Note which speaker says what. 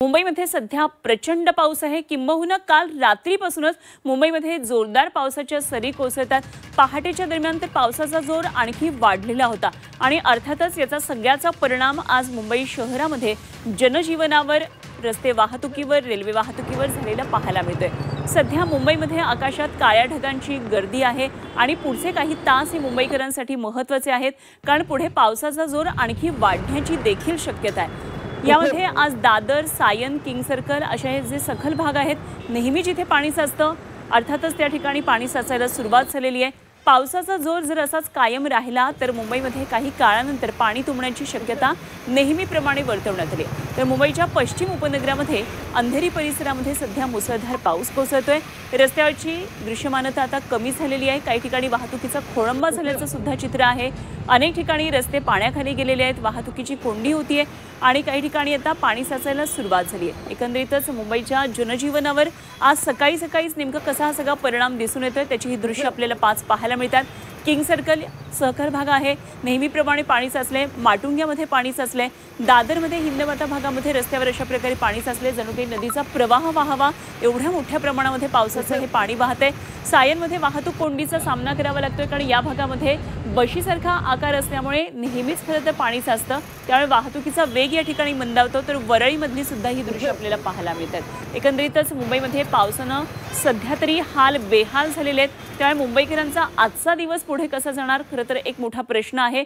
Speaker 1: मुंबईमध्ये सध्या प्रचंड पाऊस आहे। किंबहुना काल रात्रीपासूनच मुंबईमध्ये जोरदार पावसाच्या सरी कोसळतात। पहाटेच्या दरम्यान तर पावसाचा जोर आणखी वाढलेला होता आणि अर्थातच याचा सगळ्याचा परिणाम आज मुंबई शहरामध्ये जनजीवनावर, रस्ते वाहतुकीवर, रेल्वे वाहतुकीवर झालेला पाहायला मिळतोय। सध्या मुंबईमध्ये आकाशात काळ्या ढगांची गर्दी आहे आणि पुढचे काही तास हे मुंबईकरांसाठी महत्त्वाचे आहेत, कारण पुढे पावसाचा जोर आणखी वाढण्याची देखील शक्यता आहे। यामध्ये आज दादर, सायन, किंग सर्कल असे हे जे सखल भाग आहेत, नेहमी जिथे पाणी साचतं अर्थातच त्या ठिकाणी पाणी साचायला सुरुवात झालेली आहे। पावसाचा जोर जर असाच कायम राहिला तर मुंबईमध्ये काही काळानंतर पाणी तुंबण्याची शक्यता नेहमीप्रमाणे वर्तवण्यात आली। तर मुंबईच्या पश्चिम उपनगरामध्ये अंधेरी परिसरामध्ये सध्या मुसळधार पाऊस कोसळतोय। रस्त्यावरची दृश्यमानता आता कमी झालेली आहे। काही ठिकाणी वाहतुकीचा खोळंबा झाल्याचं सुद्धा चित्र आहे। अनेक ठिकाणी रस्ते पाण्याखाली गेलेले आहेत, वाहतुकीची कोंडी होतीये आणि काही ठिकाणी आता पाणी साचायला सुरुवात झाली आहे। एकंदरीतच मुंबईच्या जनजीवनावर आज सकाळीच नेमकं कसा हा सगळा परिणाम दिसून येतोय त्याची ही दृश्य आपल्याला पाच पाहायला मिळतात। किंग सर्कल सहकार भाग आहे, नेहमीप्रमाणे पाणी साचले। माटुंग्यामध्ये पाणी साचले। दादरमध्ये हिंदमाता भागामध्ये रस्त्यावर अशा प्रकारे पाणी साचले, जणू काही नदीचा प्रवाह वाहावा एवढ्या मोठ्या प्रमाणामध्ये पावसाचं हे पाणी वाहते। सायनमध्ये वाहतूक कोंडीचा सामना करावा लागतोय, कारण या भागामध्ये बशीसारखा आकार असल्यामुळे नेहमीच खरं तर पाणी साचतं, त्यामुळे वाहतुकीचा वेग या ठिकाणी मंदावतो। तर वरळीमधली सुद्धा ही दृश्य आपल्याला पाहायला मिळतात। एकंदरीतच मुंबईमध्ये पावसानं सध्या तरी हाल बेहाल झालेले आहेत, त्यामुळे मुंबईकरांचा आजचा दिवस पुढे कसा जाणार खरं तर एक मोठा प्रश्न आहे।